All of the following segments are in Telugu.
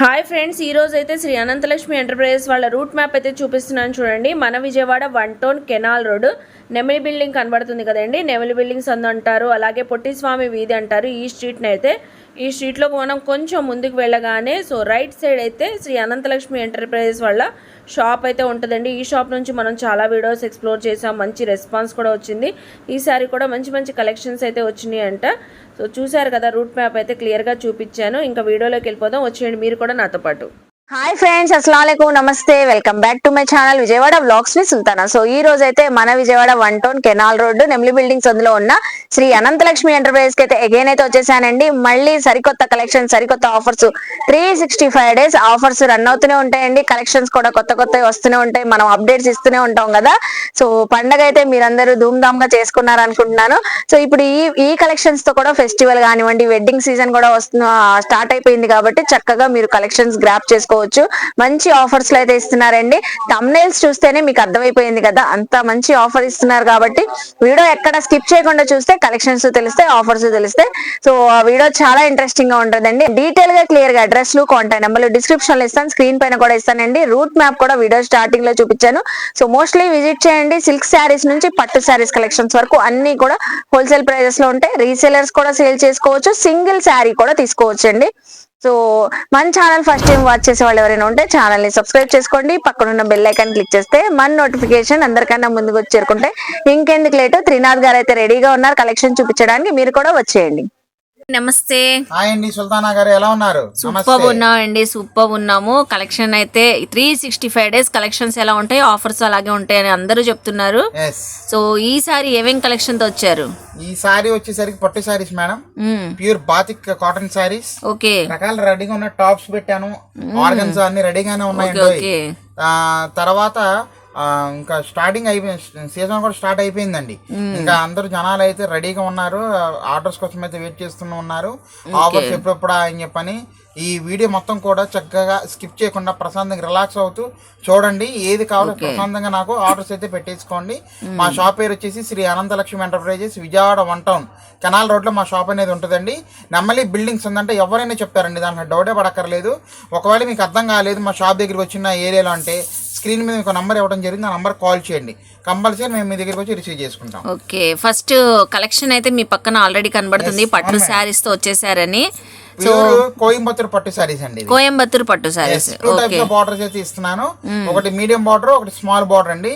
హాయ్ ఫ్రెండ్స్, ఈ రోజు అయితే శ్రీ అనంతలక్ష్మి ఎంటర్ప్రైజెస్ వాళ్ళ రూట్ మ్యాప్ అయితే చూపిస్తున్నాను చూడండి. మన Vijayawada 1 town canal road Nemili building కనబడుతుంది కదండి. నెమిలి బిల్డింగ్స్ అంటారు, అలాగే పొట్టిస్వామి వీధి అంటారు. ఈ స్ట్రీట్లో మనం కొంచెం ముందుకు వెళ్ళగానే రైట్ సైడ్ అయితే శ్రీ అనంతలక్ష్మి ఎంటర్ప్రైజెస్ వాళ్ళ షాప్ అయితే ఉంటుందండి. ఈ షాప్ నుంచి మనం చాలా వీడియోస్ ఎక్స్ప్లోర్ చేసాం, మంచి రెస్పాన్స్ కూడా వచ్చింది. ఈసారి కూడా మంచి కలెక్షన్స్ అయితే వచ్చినాయి అంట. చూసారు కదా, రూట్ మ్యాప్ అయితే క్లియర్గా చూపించాను. ఇంకా వీడియోలోకి వెళ్ళిపోదాం, వచ్చేయండి మీరు కూడా నాతో పాటు. హాయ్ ఫ్రెండ్స్, అస్సలాముఅలైకుం, నమస్తే, welcome back to my channel Vijayawada vlogs with Sultana. ఈ రోజు అయితే మన Vijayawada 1 town canal road Nemili buildings అందులో ఉన్న శ్రీ అనంతలక్ష్మి ఎంటర్ప్రైజెస్ కి అయితే అగైన్ అయితే వచ్చేసానండి. మళ్ళీ సరికొత్త కలెక్షన్, సరికొత్త ఆఫర్స్, 365 days ఆఫర్స్ రన్ అవుతూనే ఉంటాయండి. కలెక్షన్స్ కూడా కొత్తవి వస్తూనే ఉంటాయి. మనం అప్డేట్స్ ఇస్తూనే ఉంటాం కదా. పండగ అయితే మీరందరూ ధూమ్ గా చేసుకున్నారు అనుకుంటున్నాను. ఇప్పుడు ఈ కలెక్షన్స్ తో కూడా ఫెస్టివల్ కానివ్వండి, వెడ్డింగ్ సీజన్ కూడా స్టార్ట్ అయిపోయింది కాబట్టి చక్కగా మీరు కలెక్షన్స్ గ్రాప్ చేసుకోవచ్చు. మంచి ఆఫర్స్ లో అయితే ఇస్తున్నారండి. థంబ్నెయిల్స్ చూస్తేనే మీకు అర్థమైపోయింది కదా, అంత మంచి ఆఫర్ ఇస్తున్నారు కాబట్టి వీడియో ఎక్కడ స్కిప్ చేయకుండా చూస్తే కలెక్షన్స్ తెలిస్తే, ఆఫర్స్ తెలిస్తే ఆ వీడియో చాలా ఇంట్రెస్టింగ్ గా ఉంటుందండి. డీటెయిల్ గా క్లియర్ గా అడ్రస్లు, కాంటాక్ట్ నెంబర్లు డిస్క్రిప్షన్ లో ఇస్తాను, స్క్రీన్ పైన కూడా ఇస్తానండి. రూట్ మ్యాప్ కూడా వీడియో స్టార్టింగ్ లో చూపించాను. మోస్ట్లీ విజిట్ చేయండి. సిల్క్ శారీస్ నుంచి పట్టు శారీస్ కలెక్షన్స్ వరకు అన్ని కూడా హోల్సేల్ ప్రైజెస్ లో ఉంటాయి. రీసేలర్స్ కూడా సేల్ చేసుకోవచ్చు, సింగిల్ శారీ కూడా తీసుకోవచ్చు అండి. మన ఛానల్ ఫస్ట్ టైం వాచ్ చేసే వాళ్ళు ఎవరైనా ఉంటే ఛానల్ ని సబ్స్క్రైబ్ చేసుకోండి. పక్కనున్న బెల్ ఐకాన్ క్లిక్ చేస్తే మన నోటిఫికేషన్ అందరికన్నా ముందుకు వచ్చి చేరుకుంటే ఇంకెందుకు లేటు, త్రినాథ్ గారు అయితే రెడీగా ఉన్నారు కలెక్షన్ చూపించడానికి. మీరు కూడా వచ్చేయండి. నమస్తే. హాయ్ అండి, సుల్తానా గారు ఎలా ఉన్నారు? సూపర్ ఉన్నామండి, సూపర్ ఉన్నాము. కలెక్షన్ అయితే 365 days కలెక్షన్స్ ఎలా ఉంటాయి, ఆఫర్స్ అలాగే ఉంటాయని అందరూ చెప్తున్నారు. ఈసారి ఏమేం కలెక్షన్ తో వచ్చారు? ఈ సారీ వచ్చేసరికి పట్టు saris madam, pure batik cotton saris. Okay, రకాల రెడీగా ఉన్న టాప్స్ పెట్టాను, ఆర్గన్స్ అన్ని రెడీగానే ఉన్నాయండి. తర్వాత ఇంకా స్టార్టింగ్ అయిపోయింది, సీజన్ కూడా స్టార్ట్ అయిపోయిందండి. ఇంకా అందరూ జనాలు అయితే రెడీగా ఉన్నారు, ఆర్డర్స్ కోసం అయితే వెయిట్ చేస్తూనే ఉన్నారు. ఆఫర్స్ ఎప్పుడెప్పుడా అని చెప్పని ఈ వీడియో మొత్తం కూడా చక్కగా స్కిప్ చేయకుండా ప్రశాంతంగా రిలాక్స్ అవుతూ చూడండి. ఏది కావాలో ప్రశాంతంగా నాకు ఆర్డర్స్ అయితే పెట్టేసుకోండి. మా షాప్ పేరు వచ్చేసి Shri Ananthalakshmi enterprises, Vijayawada 1 town canal road లో మా షాప్ అనేది ఉంటుందండి. నెమ్మలి బిల్డింగ్స్ ఉందంటే ఎవరైనా చెప్తారండి, దాంట్లో డౌటే పడక్కర్లేదు. ఒకవేళ మీకు అర్థం కాలేదు మా షాప్ దగ్గరికి వచ్చిన ఏరియాలో అంటే స్క్రీన్ మీద మీకు నంబర్ ఇవ్వడం జరిగింది, ఆ నంబర్ కాల్ చేయండి, కంపల్సరీ మేము మీ దగ్గరికి వచ్చి రిసీవ్ చేసుకుంటాం. ఓకే, ఫస్ట్ కలెక్షన్ అయితే మీ పక్కన ఆల్రెడీ కనబడుతుంది, పట్టు శారీస్ తో వచ్చేసారని. కోయంబత్తూర్ పట్టు సారీస్ అండి, కోయంబత్తూర్ పట్టు సారీస్. 2 types ఆఫ్ బార్డర్స్ అయితే ఇస్తున్నాను. ఒకటి మీడియం బార్డర్, ఒకటి స్మాల్ బార్డర్ అండి.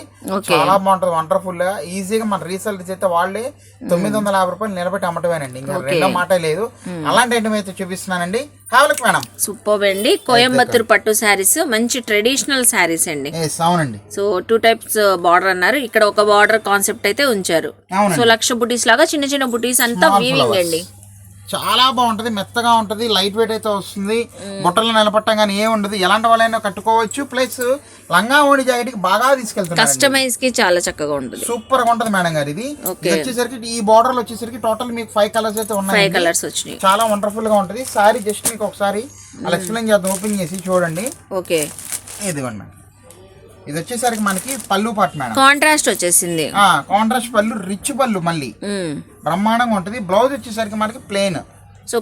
చాలా బాగుంటది, వండర్ఫుల్ గా ఈజీగా మన రీసెలర్స్ అయితే వాళ్ళే 950 రూపాయలు నిలబెట్టి అమ్మటమేనండి, ఇంకా రెండో మాట లేదు. అలాంటి ఐటమ్ అయితే చూపిస్తున్నానండి. కావాలి మేడం, సూపర్ అండి. కోయంబత్తూర్ పట్టు శారీస్ మంచి ట్రెడిషనల్ శారీస్ అండి. అవునండి. 2 types బార్డర్ అన్నారు, ఇక్కడ ఒక బార్డర్ కాన్సెప్ట్ అయితే ఉంచారు. లక్ష బుటీస్ లాగా చిన్న బుటీస్ అంతా వీవింగ్ అండి. చాలా బాగుంటది, మెత్తగా ఉంటది, లైట్ వెయిట్ అయితే వస్తుంది. బుట్టలు నిలబట్టం కానీ ఏం ఉండదు, ఎలాంటి వాళ్ళైనా కట్టుకోవచ్చు. ప్లస్ లంగా ఓడి జాకెట్ కి బాగా తీసుకెళ్తారు, కస్టమైజ్ కి చాలా చక్కగా ఉంటుంది, సూపర్ గా ఉంటది మేడం గారు. ఇది వచ్చేసరికి ఈ బార్డర్ వచ్చేసరికి టోటల్ మీకు 5 కలర్స్ అయితే ఉన్నాయి. 5 కలర్స్ వచ్చినాయి, చాలా వండర్ఫుల్ గా ఉంటది. సారీ జస్ట్ మీకు ఒకసారి అలా ఎక్స్ప్లెయిన్ చేద్దాం, ఓపెన్ చేసి చూడండి. ఓకే, ఇదిగోండి మేడం, ఇది వచ్చేసరికి మనకి పళ్ళు పాటు మేడం, కాంట్రాస్ట్ వచ్చేసింది. కాంట్రాస్ట్ పళ్ళు, రిచ్ పళ్ళు, మళ్ళీ బ్రహ్మాండంగా ఉంటది. బ్లౌజ్ వచ్చేసరికి మనకి plain,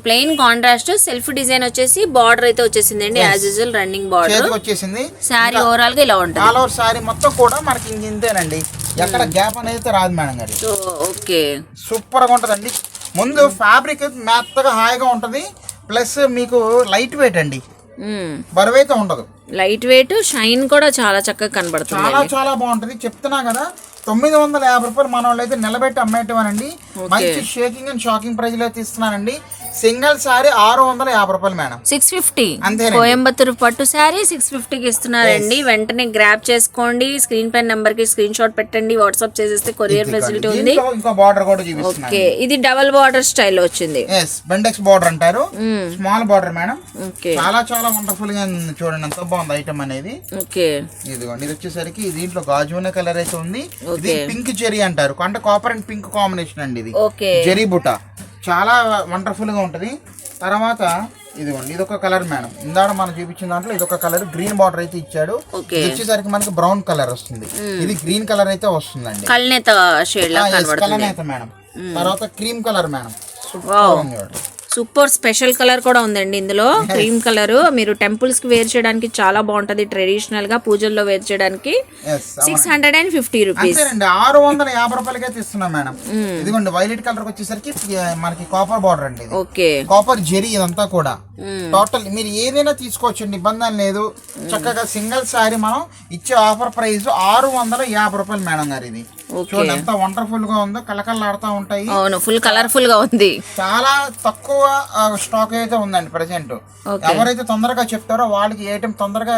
plain contrast, self design వచ్చేసి బార్డర్ అయితే వచ్చేసింది అండి, యాజ్ యూజువల్ రన్నింగ్ బార్డర్ వచ్చేసింది. సారీ ఓవరాల్ గా ఇలా ఉంటుంది, ఆల్ ఓవర్ సారీ మొత్తం కూడా మనకి ఇంతేనండి, ఎక్కడ గ్యాప్ అనేది రాదు మేడం గారు. ఓకే, సూపర్ గా ఉంటదండి. ముందు ఫ్యాబ్రిక్ మెత్తగా హాయిగా ఉంటది, ప్లస్ మీకు లైట్ వెయిట్ అండి, బరువు అయితే ఉండదు, లైట్ వెయిట్, షైన్ కూడా చాలా చక్కగా కనబడుతుంది. చాలా బాగుంటది. చెప్తున్నా కదా, 950 రూపాయలు మన వాళ్ళు అయితే నిలబెట్టి అమ్మేటమనండి. మంచి షేకింగ్ అండ్ షాకింగ్ ప్రైజ్ లో అయితే ఇస్తున్నానండి. సింగిల్ సారీ 650 రూపాయలు మేడం, 650. అంతే, కోయంబత్తూర్ పట్టు సారీ 650కి ఇస్తున్నారండి. వెంటనే గ్రాప్ చేసుకోండి, స్క్రీన్ పైన నంబర్ కి స్క్రీన్ షాట్ పెట్టండి, వాట్సాప్ చేసేస్తే కొరియర్ ఫెసిలిటీ ఉంది. ఇంకో బార్డర్ కూడా చూపిస్తున్నాను. ఓకే, ఇది డబుల్ బార్డర్ స్టైల్ వచ్చింది, బెండెక్స్ బార్డర్ అంటారు, స్మాల్ బార్డర్ మేడం. చాలా వండర్ఫుల్ గా చూడండి, ఎంత బాగుంది ఐటమ్ అనేది. ఓకే, ఇదిగోండి, ఇది వచ్చేసరికి దీంట్లో గాజున కలర్ అయితే ఉంది. ఇది పింక్ జెరీ అంటారు, అంటే కాపర్ అండ్ పింక్ కాంబినేషన్ అండి. ఇది జెరీ బుట్ట చాలా వండర్ఫుల్ గా ఉంటది. తర్వాత ఇదిగోండి, ఇది ఒక కలర్ మేడం, ఇందాక మనం చూపించిన దాంట్లో ఇదొక కలర్, గ్రీన్ బార్డర్ అయితే ఇచ్చాడు. ఇది వచ్చేసరికి మనకి బ్రౌన్ కలర్ వస్తుంది, ఇది గ్రీన్ కలర్ అయితే వస్తుందండి, కల్నేత షేడ్ లా కనబడుతుంది మేడం. తర్వాత cream colour madam, super. Super special colour కూడా ఉందండి ఇందులో, క్రీమ్ కలర్. మీరు టెంపుల్స్ కి వేర్ చేయడానికి చాలా బాగుంటది, ట్రెడిషనల్ గా పూజల్లో వేర్ చేయడానికి. 650 రూపీస్. 650 రూపాయలకైతే ఇస్తున్నాం మేడం. ఇదిగోండి వైలెట్ కలర్ వచ్చేసరికి మనకి కాపర్ బార్డర్ అండి. ఓకే, కాపర్ జెరీ ఇదంతా కూడా టోటల్ మీరు ఏదైనా తీసుకోవచ్చండి, ఇబ్బంది లేదు. చక్కగా సింగిల్ సారీ మనం ఇచ్చే ఆఫర్ ప్రైస్ 650 రూపాయలు మేడం గారు. ఇది చూడండి ఎంత వండర్ఫుల్ గా ఉందో, కలకలలాడుతూ ఉంటాయి. అవును, ఫుల్ కలర్ఫుల్ గా ఉంది. చాలా తక్కువ స్టాక్ అయితే ఉందండి ప్రెసెంట్. ఎవరైతే తొందరగా చెప్తారో వాళ్ళకి ఏ టైం తొందరగా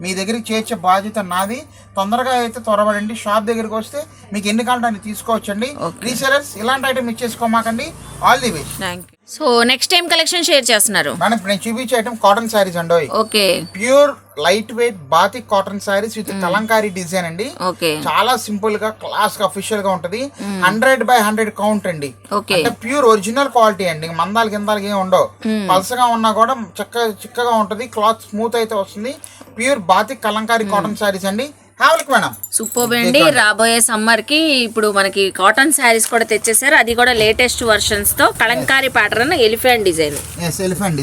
మీ దగ్గరికి చేర్చే బాధ్యత నాది. తొందరగా అయితే త్వరపడండి. షాప్ దగ్గరికి వస్తే మీకు ఎన్ని కావాలంటే అన్ని తీసుకోవచ్చండి. రీసెలర్స్ ఇలాంటి ఐటమ్ ఇచ్చేసుకోమాకండి. All the best. So next time collection share చేస్తున్నారు మనం ఇప్పుడు నేను చూపించే ఐటమ్ కాటన్ శారీస్ అండి. Okay, pure light weight batik cotton saris with kalamkari design అండి. ఓకే, చాలా సింపుల్ గా క్లాస్ గా అఫీషియల్ గా ఉంటది. 100/100 కౌంట్ అండి. అంటే ప్యూర్ ఒరిజినల్ క్వాలిటీ అండి. మందాలు కిందాలకి ఏమి ఉండవు. పల్సగా ఉన్నా కూడా చిక్కగా ఉంటది. క్లాత్ స్మూత్ అయితే వస్తుంది. Pure batik Kalamkari cotton saris అండి. సూపర్ అండి. రాబోయే సమ్మర్ కి ఇప్పుడు మనకి కాటన్ శారీస్ కూడా తెచ్చేసారు, అది కూడా లేటెస్ట్ వర్షన్స్ తో. Kalamkari pattern, elephant design. Elephant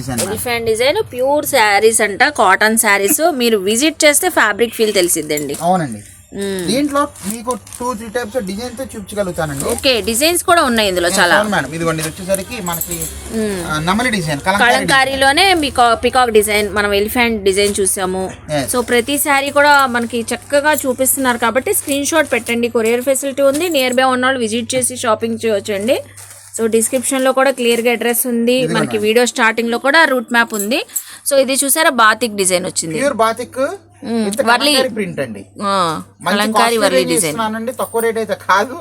design pure saris అంట, కాటన్ శారీస్. మీరు విజిట్ చేస్తే ఫ్యాబ్రిక్ ఫీల్ తెలిసిద్దండి. అవునండి. దీంట్లో మీకు 2-3 టైప్స్ డిజైన్ తో చూపించగలుగుతానండి. ఓకే, డిజైన్స్ కూడా ఉన్నాయి ఇందులో చాలా. మేడం ఇదిగోండి, ఇది వచ్చేసరికి మనకి నమలి డిజైన్, కలంకారీలోనే పికాక్ డిజైన్, మనం ఎలిఫెంట్ డిజైన్ చూసాము. సో ప్రతి శారీ కూడా మనకి చక్కగా చూపిస్తున్నారు కాబట్టి స్క్రీన్ షాట్ పెట్టండి. కొరియర్ ఫెసిలిటీ ఉంది. నియర్ బై ఉన్న వాళ్ళు విజిట్ చేసి షాపింగ్ చేయొచ్చండి. సో డిస్క్రిప్షన్ లో కూడా క్లియర్ గా అడ్రస్ ఉంది. మనకి వీడియో స్టార్టింగ్ లో కూడా రూట్ మ్యాప్ ఉంది. సో ఇది చూసారా, బాతిక్ డిజైన్ వచ్చింది. ప్యూర్ బాతిక్ ప్రింట్ అండి. తక్కువ రేట్ అయితే కాదు,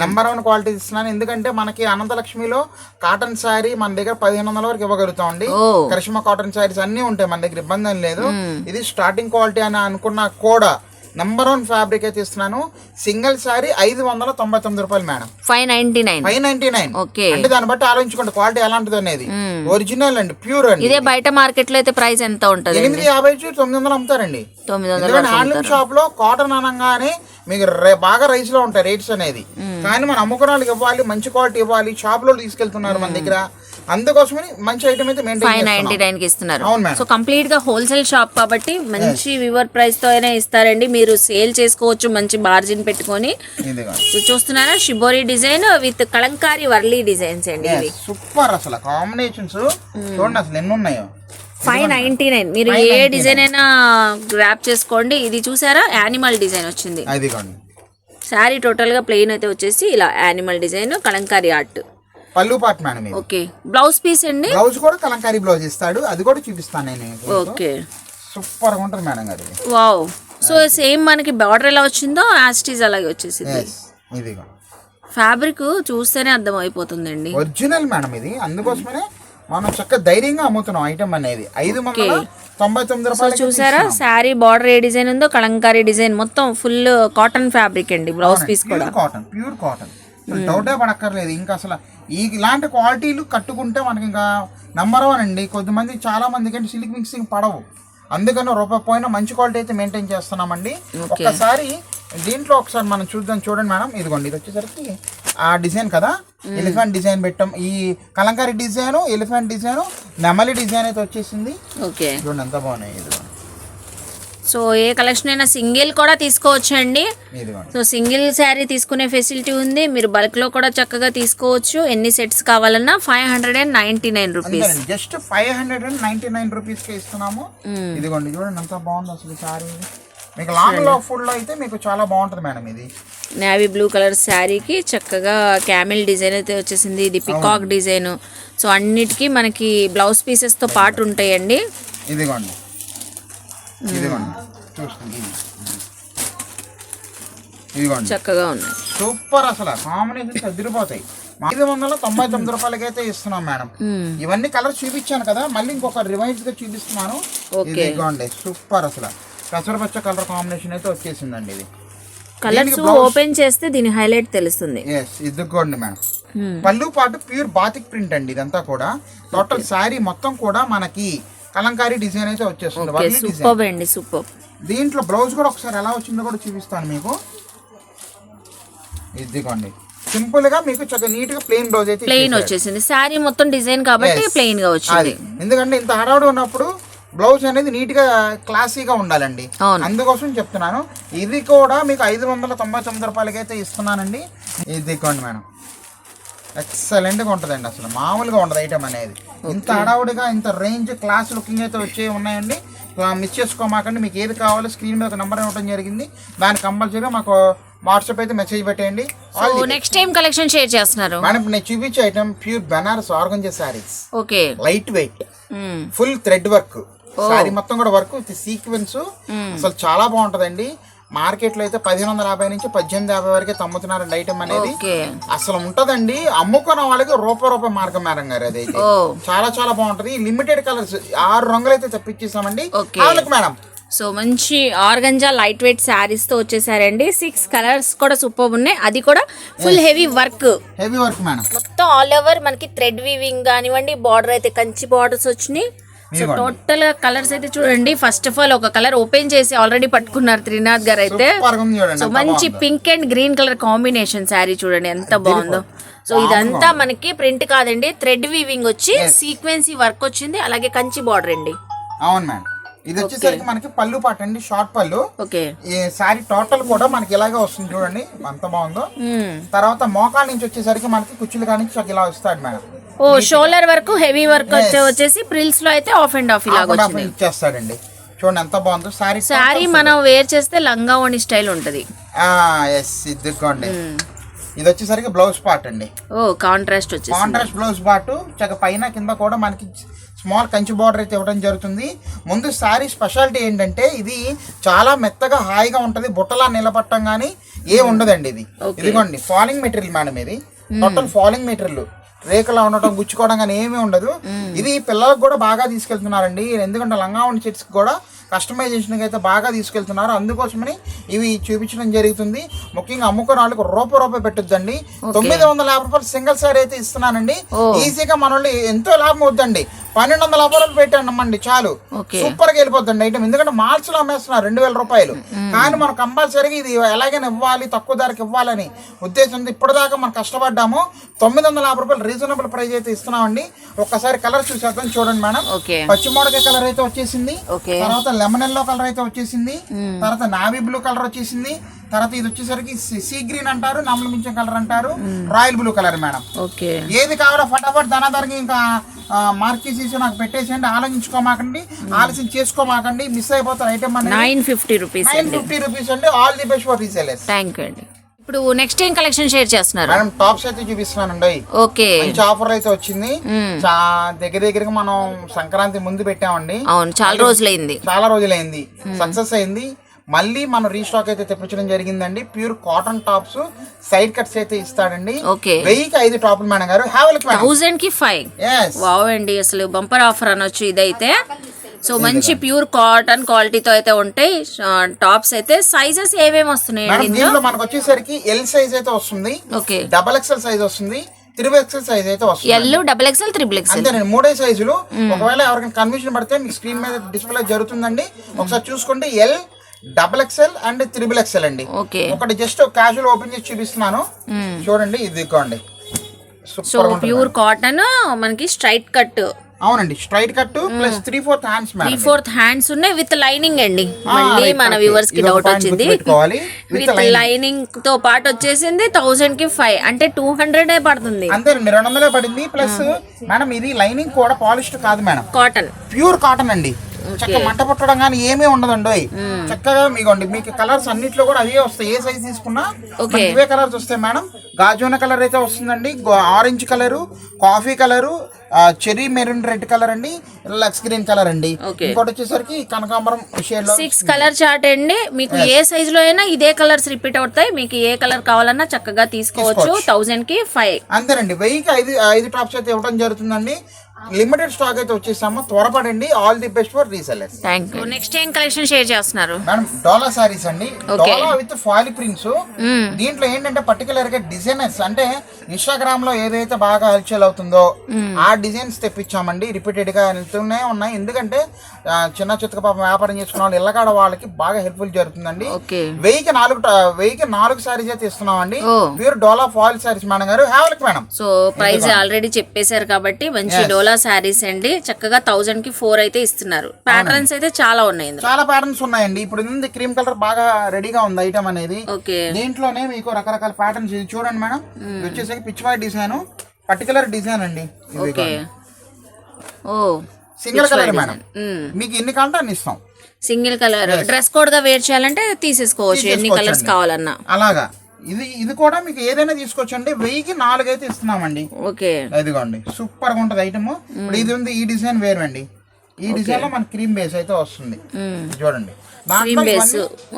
నెంబర్ 1 క్వాలిటీ ఇస్తున్నాను. ఎందుకంటే మనకి అనంతలక్ష్మిలో కాటన్ శారీ మన దగ్గర 1500 వరకు ఇవ్వగలుగుతాం అండి. కరిష్మా కాటన్ శారీస్ అన్ని ఉంటాయి మన దగ్గర, ఇబ్బంది అని లేదు. ఇది స్టార్టింగ్ క్వాలిటీ అని అనుకున్నా కూడా నెంబర్ 1 ఫ్యాబ్రిక్ అయితే ఇస్తున్నాను. సింగిల్ సారీ 599 రూపాయలు మేడం. 599. ఓకే, అంటే దాన్ని బట్టి ఆలోచించుకోండి క్వాలిటీ ఎలాంటిది అనేది. ఒరిజినల్ అండి, ప్యూర్ అండి. ఇదే బయట మార్కెట్ లో అయితే ప్రైస్ ఎంత ఉంటది? 850-900 అమ్ముతారండి. హ్యాండ్లూమ్ షాప్ లో కాటన్ అనగానే మీకు బాగా రైస్ లో ఉంటాయి రేట్స్ అనేది. కానీ మన అమ్ముకున్న వాళ్ళకి ఇవ్వాలి, మంచి క్వాలిటీ ఇవ్వాలి. షాప్ లో తీసుకెళ్తున్నారు మన దగ్గర, అందుకోసమని మంచి ఐటమ్ అయితే 599 కి ఇస్తున్నారు. సో కంప్లీట్ గా హోల్సేల్ షాప్ కాబట్టి మంచి వివర్ ప్రైస్ తో అయినా ఇస్తారండి. మీరు సేల్ చేసుకోవచ్చు మంచి మార్జిన్ పెట్టుకొని. చూస్తున్నారా, shibori design with Kalamkari Warli designs అండి. ఇవి సూపర్ అసలు కాంబినేషన్స్ చూడండి అసలు ఎన్ని ఉన్నాయో. 599. మీరు ఏ డిజైన్ అయినా గ్రాప్ చేసుకోండి. ఇది చూసారా, యానిమల్ డిజైన్ వచ్చింది. శారీ టోటల్ గా ప్లెయిన్ అయితే వచ్చేసి ఇలా యానిమల్ డిజైన్, కలంకారీ ఆర్ట్. పళ్ళు pot madam. Okay, blouse piece అండి. బ్లౌజ్ కూడా కలంకారీ బ్లౌజ్ ఇస్తాడు, అది కూడా చూపిస్తాను నేను. ఓకే, సూపర్ గా ఉంటుంది మేడం గారు. వావ్. సో సేమ్ మనకి బార్డర్ ఎలా వచ్చిందో యాస్టీజ్ అలాగే వచ్చేసింది. ఇదిగో ఫ్యాబ్రిక్ చూస్తేనే అర్థం అయిపోతుందండి, ఒరిజినల్ మేడం ఇది. అందుకోసమే మనం చక్కగా ధైర్యంగా అమ్ముతున్నాం ఐటమ్ అనేది. 599 రూపాయలు. చూసారా, శారీ బార్డర్ ఏ డిజైన్ ఉందో, కలంకారీ డిజైన్, మొత్తం ఫుల్ కాటన్ ఫ్యాబ్రిక్ అండి. బ్లౌజ్ పీస్ కూడా కాటన్, ప్యూర్ కాటన్. డౌటే పడక్కర్లేదు. ఇంకా అసలు ఇలాంటి క్వాలిటీలు కట్టుకుంటే మనకి ఇంకా నెంబర్ 1 అండి. కొద్దిమంది చాలా మందికి అంటే సిల్క్ మిక్సింగ్ పడవు, అందుకని రూపాయి పోయినా మంచి క్వాలిటీ అయితే మెయింటైన్ చేస్తున్నామండి. ఒక్కసారి దీంట్లో ఒకసారి మనం చూద్దాం. చూడండి మేడం, ఇదిగోండి, ఇది వచ్చేసరికి ఆ డిజైన్ కదా, ఎలిఫెంట్ డిజైన్ పెట్టాం. ఈ కలంకారీ డిజైన్, ఎలిఫెంట్ డిజైన్, నెమలి డిజైన్ అయితే వచ్చేసింది. ఓకే, చూడండి ఎంత బాగున్నాయి. ఇది సో ఏ కలెక్షన్ అయినా సింగిల్ కూడా తీసుకోవచ్చు అండి. సో సింగిల్ శారీ తీసుకునే ఫెసిలిటీ ఉంది. మీరు బల్క్ లో కూడా చక్కగా తీసుకోవచ్చు. ఎన్ని సెట్స్ కావాలన్నా 599 రూపీస్. జస్ట్ 599 రూపీస్ కి ఇస్తున్నాము. ఇదిగోండి చూడండి ఎంత బాగుంది అసలు శారీ. మీకు లాంగ్ లో ఫుల్ లో అయితే మీకు చాలా బాగుంటుంది మేడం. ఇది నేవీ బ్లూ కలర్ శారీకి చక్కగా క్యామిల్ డిజైన్ అయితే వచ్చేసింది. ఇది పికాక్ డిజైన్. సో అన్నిటికీ మనకి బ్లౌజ్ పీసెస్ తో పాటు ఉంటాయండి. ఇదిగోండి, ఇదిగోండి చూస్తుంది, ఇదిగోండి చక్కగా ఉన్నాయి. సూపర్ అసలు కాంబినేషన్ అదిరిపోతాయి. 599 రూపాయలకి అయితే ఇస్తున్నాం మేడం. ఇవన్నీ కలర్స్ చూపించాను కదా, మళ్ళీ ఇంకొక రివైజ్ గా చూపిస్తున్నాను. ఇదిగోండి సూపర్ అసలు పెసరపచ్చ కలర్ కాంబినేషన్ అయితే వచ్చేసిందండి. ఇది కలర్స్ ఓపెన్ చేస్తే దీని హైలైట్ తెలుస్తుంది. ఇదిగోండి మేడం, పళ్ళు పాటు ప్యూర్ బాతిక్ ప్రింట్ అండి. ఇదంతా కూడా టోటల్ శారీ మొత్తం కూడా మనకి కలంకారీ డిజైన్ అయితే వచ్చేస్తుంది. సూపర్ అండి, సూపర్. దీంట్లో బ్లౌజ్ కూడా ఒకసారి ఎలా వచ్చిందో కూడా చూపిస్తాను మీకు. ఇదిగోండి సింపుల్ గా మీకు చక్కగా నీట్ గా ప్లెయిన్ బ్లౌజ్ అయితే ప్లెయిన్ వచ్చేసింది. శారీ మొత్తం డిజైన్ కాబట్టి ప్లెయిన్ గా వచ్చింది. ఎందుకంటే ఇంత హడావుడి ఉన్నప్పుడు బ్లౌజ్ అనేది నీట్ గా క్లాసీగా ఉండాలండి, అందుకోసం చెప్తున్నాను. ఇది కూడా మీకు 599 రూపాయలకి అయితే ఇస్తున్నానండి. ఇది దిక్కోండి మేడం, ఎక్సలెంట్ గా ఉంటుందండి, అసలు మామూలుగా ఉండదు ఐటమ్ అనేది. ఇంత హడావుడిగా ఇంత రేంజ్ క్లాస్ లుకింగ్ అయితే వచ్చే ఉన్నాయండి. మిస్ చేసుకోమాకండి. మీకు ఏది కావాలో స్క్రీన్ మీద ఒక నెంబర్ ఇవ్వడం జరిగింది, దానికి కంపల్సరీగా మాకు వాట్సాప్ అయితే మెసేజ్ పెట్టేయండి. నెక్స్ట్ టైం కలెక్షన్ షేర్ చేస్తున్నారు మేడం. నేను చూపించే item pure Banaras organza saris. Okay, light weight, full thread work, sorry మొత్తం కూడా వర్క్ విత్ సీక్వెన్స్. అసలు చాలా బాగుంటదండి. మార్కెట్ లో అయితే 1550 నుంచి 1850 వరకే అమ్ముతున్నారండి ఐటమ్ అనేది. అసలు ఉంటదండి, అమ్ముకున్న వాళ్ళకి రూపాయి మార్గం మేడం గారు. అదైతే చాలా చాలా బాగుంటది. లిమిటెడ్ కలర్స్ 6 రంగులు అయితే తెప్పించేసామండి మేడం. సో మంచి ఆర్గంజా లైట్ వెయిట్ శారీస్ తో వచ్చేసారండి. 6 కలర్స్ కూడా సూపర్ ఉన్నాయి, అది కూడా ఫుల్ హెవీ వర్క్ మేడం. మొత్తం ఆల్ ఓవర్ మనకి థ్రెడ్ వీవింగ్ కానివ్వండి, బార్డర్ అయితే కంచి బార్డర్స్ వచ్చినాయి. సో టోటల్ గా కలర్స్ అయితే చూడండి. ఫస్ట్ ఆఫ్ ఆల్ ఒక కలర్ ఓపెన్ చేసి ఆల్రెడీ పట్టుకున్నారు త్రినాథ్ గారు అయితే. సో మంచి pink and green colour combination sari చూడండి ఎంత బాగుందో. సో ఇదంతా మనకి ప్రింట్ కాదండి, థ్రెడ్ వీవింగ్ వచ్చి సీక్వెన్సీ వర్క్ వచ్చింది, అలాగే కంచి బార్డర్ అండి. అవును మేడం. ఇది వచ్చేసరికి మనకి పళ్ళు పాట అండి, షార్ట్ పళ్ళు. ఓకే, ఈ సారీ టోటల్ కూడా మనకి ఇలాగే వస్తుంది చూడండి, ఎంత బాగుందో. తర్వాత మోకాళ్ళ నుంచి వచ్చేసరికి మనకి కుచ్చులు కానీ ఇలా వస్తాడు మేడం. ఓ షోల్డర్ వరకు హెవీ వర్క్ వచ్చేసి ప్రిల్స్ లో అయితే ఆఫ్ అండ్ ఆఫ్ ఇలా ఇచ్చేస్తాడండి. చూడండి ఎంత బాగుందో సారీ. సారీ మనం వేర్ చేస్తే లంగా ఓణి స్టైల్ ఉంటది. ఇదిగోండి, ఇది వచ్చేసరికి బ్లౌజ్ పార్ట్ అండి. ఓ కాంట్రాస్ట్ వచ్చేసి కాంట్రాస్ట్ బ్లౌజ్ పార్ట్, చక్కగా పైన కింద కూడా మనకి స్మాల్ కంచి బార్డర్ అయితే ఇవ్వడం జరుగుతుంది. ముందు సారీ స్పెషాలిటీ ఏంటంటే ఇది చాలా మెత్తగా హాయిగా ఉంటది, బుట్టలా నిలబట్టం గానీ ఏ ఉండదండి. ఇది ఇదిగోండి ఫాలింగ్ మెటీరియల్ మేడం, ఇది టోటల్ ఫాలింగ్ మెటీరియల్. రేఖలా ఉండటం, గుచ్చుకోవడం కానీ ఏమీ ఉండదు. ఇది పిల్లలకు కూడా బాగా తీసుకెళ్తున్నారండి, ఎందుకంటే లంగావణి సెట్స్ కూడా కస్టమైజేషన్ అయితే బాగా తీసుకెళ్తున్నారు, అందుకోసమని ఇవి చూపించడం జరుగుతుంది. ముఖ్యంగా అమ్ముకున్న వాళ్ళకి రూపాయి పెట్టొద్దండి. 950 రూపాయలు సింగిల్ సారీ అయితే ఇస్తున్నానండి. ఈజీగా మన వాళ్ళు ఎంతో లాభం అవుతుందండి. 1250 రూపాయలు పెట్టండి చాలు, సూపర్ గా వెళ్ళిపోద్దండి ఐటమ్. ఎందుకంటే మార్చ్ లో అమ్మేస్తున్నారు 2000 రూపాయలు, కానీ మనం కంపల్సరీగా ఇది ఎలాగైనా ఇవ్వాలి, తక్కువ ధరకి ఇవ్వాలని ఉద్దేశంతో ఇప్పటిదాకా మనం కష్టపడ్డాము. 950 రూపాయలు రీజనబుల్ ప్రైస్ అయితే ఇస్తున్నామండి. ఒక్కసారి కలర్ చూసేద్దాం చూడండి మేడం. పచ్చిమోడకాయ కలర్ అయితే వచ్చేసింది, తర్వాత లెమన్ ఎల్లో కలర్ అయితే వచ్చేసింది, తర్వాత నావీ బ్లూ కలర్ వచ్చేసింది, తర్వాత ఇది వచ్చేసరికి సీ గ్రీన్ అంటారు, నమ్మల మించం కలర్ అంటారు, రాయల్ బ్లూ కలర్ మేడం. ఏది కావాలో ఫటాఫట్ ధనాధరకి ఇంకా మార్కెట్ చేసి నాకు పెట్టేసేయండి. ఆలోచించుకోమాకండి, ఆలస్యం చేసుకోమాకండి, మిస్ అయిపోతారు ఐటమ్ అనేది. 950 రూపీస్ అండి. All the best for resellers. Thank you అండి. ఇప్పుడు నెక్స్ట్ ఏం కలెక్షన్ షేర్ చేస్తున్నారు మేడం? టాప్స్ అయితే చూపిస్తున్నానండి. ఓకే, మంచి ఆఫర్ అయితే వచ్చింది. దగ్గరగా మనం సంక్రాంతి ముందు పెట్టామండి. అవును, చాలా రోజులైంది సక్సెస్ అయింది. మళ్ళీ మనం రీస్టాక్ అయితే తెప్పించడం జరిగిందండి. Pure cotton tops, side cuts అయితే ఇస్తాడండి. 1000కి 5 టాపులు మేడం గారు. 1000 కి 5. వావ్ అండి, అసలు బంపర్ ఆఫర్ అనొచ్చు ఇదైతే. సో మంచి ప్యూర్ కాటన్ క్వాలిటీతో అయితే ఉంటాయి టాప్స్ అయితే. సైజెస్ ఏమేమి వస్తున్నాయి దీంట్లో? మనకు వచ్చేసరికి ఎల్ సైజ్ అయితే వస్తుంది, ఓకే, డబల్ ఎక్స్ఎల్ సైజ్ వస్తుంది, త్రిబుల్ ఎక్స్ఎల్ సైజ్ అయితే వస్తుంది. L, double XL, triple XL అంతే, 3 సైజులు. ఒకవేళ ఎవరికైనా కన్ఫ్యూజన్ పడితే మీకు స్క్రీన్ మీద డిస్ప్లే జరుగుతుందండి, ఒకసారి చూసుకోండి. L, double XL and triple XL అండి. ఒకటి జస్ట్ క్యాజువల్ ఓపెన్ చేసి చూపిస్తున్నాను చూడండి. ఇది సో ప్యూర్ కాటన్ మనకి స్ట్రైట్ కట్. అవునండి, straight cut plus 3/4 hands. 3/4 hands ఉన్నాయి విత్ లైనింగ్ అండి. మళ్ళీ మన వ్యూవర్స్ కి డౌట్ వచ్చింది, విత్ లైనింగ్ తో పాటు వచ్చేసింది 1000 కి 5 అంటే 200 పడుతుంది. అంతే, 200 పడింది. ప్లస్ మేడం ఇది లైనింగ్ కూడా పాలిష్డ్ కాదు మేడం, కాటన్, ప్యూర్ కాటన్ అండి. చక్కగా మంట పుట్టడం కానీ ఏమీ ఉండదండి. చక్కగా మీకు కలర్స్ అన్నిట్లో కూడా అవే వస్తాయి. ఏ సైజ్ తీసుకున్నా ఇవే కలర్స్ వస్తాయి మేడం. గాజున కలర్ అయితే వస్తుందండి, orange colour, coffee colour, cherry maroon red colour అండి, లక్స్ గ్రీన్ కలర్ అండి. ఇంకోటి వచ్చేసరికి కనకాంబరం షేడ్ లో 6 కలర్ చార్ట్ అండి. మీకు ఏ సైజ్ లో అయినా ఇదే కలర్స్ రిపీట్ అవుతాయి. మీకు ఏ కలర్ కావాలన్నా చక్కగా తీసుకోవచ్చు. 1000 కి 5 అంతేనండి. 1000కి 5 టాప్స్ అయితే ఇవ్వడం జరుగుతుందండి. లిమిటెడ్ స్టాక్ అయితే వచ్చేసాము, త్వరపడండి. All the best for resellers. Thank you. Next ఏం కలెక్షన్ షేర్ చేస్తున్నారు? మేడం డోలా సారీస్ అండి, డోలా విత్ ఫాయిల్ ప్రింట్స్. దీంట్లో ఏంటంటే పర్టికులర్ గా డిజైనర్స్ అంటే ఇన్స్టాగ్రామ్ లో ఏదైతే బాగా హల్చల్ అవుతుందో ఆ డిజైన్స్ తెప్పించామండి. రిపీటెడ్ గా వెళ్తూనే ఉన్నాయి, ఎందుకంటే చిన్న చిత్తక పాప వ్యాపారం చేసుకున్న వాళ్ళు ఇళ్ళకాడ వాళ్ళకి బాగా హెల్ప్ఫుల్ జరుగుతుందండి. 1000కి 4 సారీస్ అయితే ఇస్తున్నామండి, ప్యూర్ డోలా ఫాయిల్ సారీస్ మేడం గారు. హ్యావెల్క్ మేడం. సో ప్రైస్ ఆల్రెడీ చెప్పేశారు కాబట్టి మంచి డోలా సారీస్ అండి. చక్కగా 1000కి 4 అయితే ఇస్తున్నారు. ప్యాటర్న్స్ అయితే చాలా ఉన్నాయి, చాలా ప్యాటర్న్స్ ఉన్నాయండి. ఇప్పుడు ఉంది క్రీమ్ కలర్ బాగా రెడీగా ఉంది ఐటమ్ అనేది. ఓకే, దీంట్లోనే మీకు రకరకాల ప్యాటర్న్స్ ఇది చూడండి మేడం. ఇది వచ్చేసరికి pitch white design, particular design అండి. ఓకే, ఓ సింగిల్ కలర్ మేడం, మీకు ఎన్ని కావాలంటే అన్ని ఇస్తాం. సింగిల్ కలర్ డ్రెస్ కోడ్ గా వేర్ చేయాలంటే తీసేసుకోవచ్చు, ఎన్ని కలర్స్ కావాలన్నా. అలాగా ఇది కూడా మీకు ఏదైనా తీసుకోవచ్చండి. 1000కి 4 అయితే ఇస్తున్నామండి. ఓకే, ఇదిగోండి సూపర్ గా ఉంటది ఐటమ్. ఇప్పుడు ఇది ఉంది, ఈ డిజైన్ వేరు అండి. ఈ డిజైన్ లో మన క్రీమ్ బేస్ అయితే వస్తుంది, చూడండి.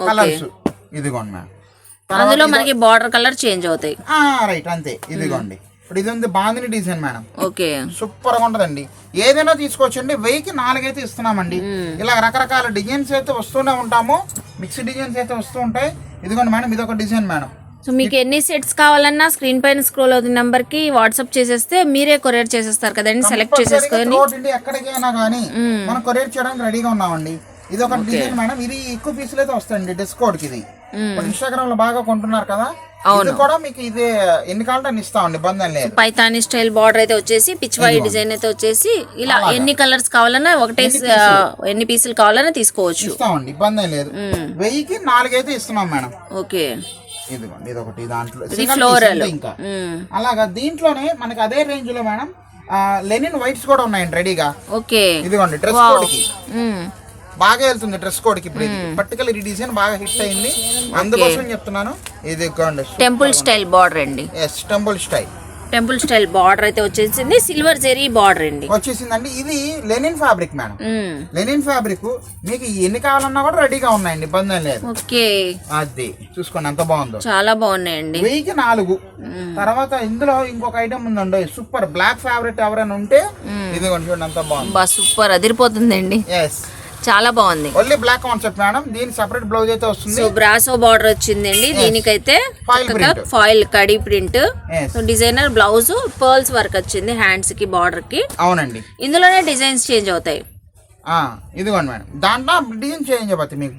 కలర్స్ ఇదిగోండి మేడం. అందులో మనకి బార్డర్ కలర్ చేంజ్ అవుతాయి. రైట్, అంతే. ఇదిగోండి ఇప్పుడు ఇది ఉంది bandhani design madam. Okay, super గా ఉంటదండి. ఏదైనా తీసుకోవచ్చండి. 1000కి 4 అయితే ఇస్తున్నామండి. ఇలా రకరకాల డిజైన్స్ అయితే వస్తూనే ఉంటాము, మిక్స్డ్ డిజైన్స్ అయితే వస్తూ ఉంటాయి. ఇదిగోండి మేడం, ఇది ఒక డిజైన్ మేడం. సో మీకు ఎన్ని సెట్స్ కావాలన్నా స్క్రీన్ పైన స్క్రోల్ అవుతున్న నంబర్ కి వాట్సాప్ చేసేస్తే మీరే కొరియర్ చేసేస్తారు కదండి, సెలెక్ట్ చేసేసుకొని. ఎక్కడికైనా కానీ మనం కొరియర్ చేయడానికి రెడీగా ఉన్నామండి. ఇది ఒక డిజైన్ మేడం, ఇది ఎక్కువ పీసులు అయితే వస్తాయండి డ్రెస్ కోడ్ కి. ఇది ఇన్స్టాగ్రామ్ లో బాగా కొంటున్నారు కదా, ఇది కూడా మీకు ఇదే ఎన్ని కావాలంటే ఇస్తామండి, ఇబ్బంది లేదు. పైతాని స్టైల్ బార్డర్ అయితే వచ్చేసి పిచ్ వై డిజైన్ అయితే వచ్చేసి ఇలా ఎన్ని కలర్స్ కావాలన్నా ఒకటే ఎన్ని పీసులు కావాలన్నా తీసుకోవచ్చు, ఇస్తామండి, ఇబ్బంది లేదు. 1000కి 4 అయితే ఇస్తున్నాం మేడం. ఓకే, ఇదిగోండి ఇది ఒకటి, దాంట్లో ఫ్లోరల్. ఇంకా అలాగా దీంట్లోనే మనకి అదే రేంజ్ లో మేడం లెనిన్ వైట్స్ కూడా ఉన్నాయండి రెడీగా. ఓకే, ఇదిగోండి డ్రెస్ కోడ్ కి బాగా వెళ్తుంది. డ్రెస్ కోడ్ కి ఇప్పుడు పర్టికులర్ ఈ డిజైన్ బాగా హిట్ అయింది, అందుకోసం చెప్తున్నాను. ఇది టెంపుల్ స్టైల్ బార్డర్ అండి. టెంపుల్ స్టైల్ బార్డర్ అయితే వచ్చేసింది, సిల్వర్ జెరీ బార్డర్ అండి వచ్చేసిందండి. ఇది linen fabric madam, linen fabric. మీకు ఎన్ని కావాలన్నా కూడా రెడీగా ఉన్నాయండి, ఇబ్బంది లేదు. ఓకే, అది చూసుకోండి ఎంత బాగుందో, చాలా బాగున్నాయండి. 1000కి 4. తర్వాత ఇందులో ఇంకొక ఐటమ్ ఉందండి, సూపర్ బ్లాక్ ఫ్యాబ్రిక్ ఎవరైనా ఉంటే ఇదిగోండి చూడండి ఎంత బాగుంది. సూపర్ అదిరిపోతుందండి, చాలా బాగుంది. ఓన్లీ బ్లాక్ కాన్సెప్ట్ మేడం, దీనికి సెపరేట్ బ్లౌజ్ అయితే వస్తుంది. సో బ్రాసో బార్డర్ వచ్చిందండి, దీనికైతే foil khadi print. So designer blouse pearls work వచ్చింది హ్యాండ్స్ కి బార్డర్ కి. అవునండి, ఇందులోనే డిజైన్స్ చేంజ్ అవుతాయి. ఇదిగోండి మేడం, దాంట్లో డిజైన్ చేంజ్ అవుతాయి. మీకు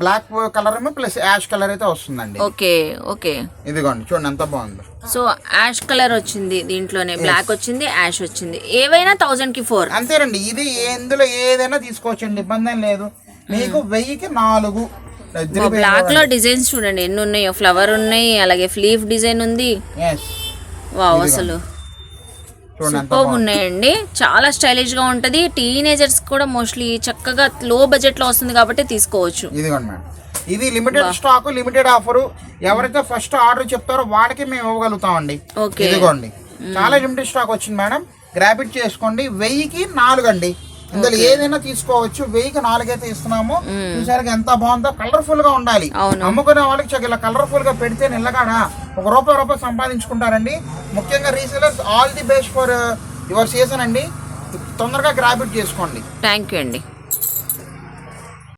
black colour plus ash colour అయితే వస్తుందండి. ఓకే, ఓకే, ఇదిగోండి చూడండి ఎంత బాగుంది. సో యాష్ కలర్ వచ్చింది, దీంట్లోనే బ్లాక్ వచ్చింది, యాష్ వచ్చింది. ఏవైనా 1000కి 4 అంతేనండి. ఇది ఇందులో ఏదైనా తీసుకోవచ్చండి, ఇబ్బంది లేదు. మీకు 1000కి 4. బ్లాక్ లో డిజైన్స్ చూడండి ఎన్ని ఉన్నాయో, ఫ్లవర్ ఉన్నాయి, అలాగే ఫ్లీఫ్ డిజైన్ ఉంది. వావ్, అసలు సూపర్ ఉన్నాయండి, చాలా స్టైలిష్ గా ఉంటది. టీనేజర్స్ కూడా మోస్ట్లీ చక్కగా లో బడ్జెట్ లో వస్తుంది కాబట్టి తీసుకోవచ్చు. ఇదిగోండి మేడం, ఇది లిమిటెడ్ స్టాక్, లిమిటెడ్ ఆఫర్. ఎవరైతే ఫస్ట్ ఆర్డర్ చెప్తారో వాడికి మేము ఇవ్వగలుగుతామండి. ఇదిగోండి చాలా లిమిటెడ్ స్టాక్ వచ్చింది మేడం, గ్రాబ్ ఇట్ చేసుకోండి. 1000కి 4 అండి. ఇందులో ఏదైనా తీసుకోవచ్చు. 1000కి 4 అయితే ఇస్తున్నాము. చూసారు ఎంత బాగుందో, కలర్ఫుల్ గా ఉండాలి. అమ్ముకునే వాళ్ళకి ఇలా కలర్ఫుల్ గా పెడితే నిల్లగాడ రూపాయి సంపాదించుకుంటారండి. ముఖ్యంగా resellers all the best for your season అండి. తొందరగా గ్రాబ్ ఇట్ చేసుకోండి. థ్యాంక్ యూ అండి.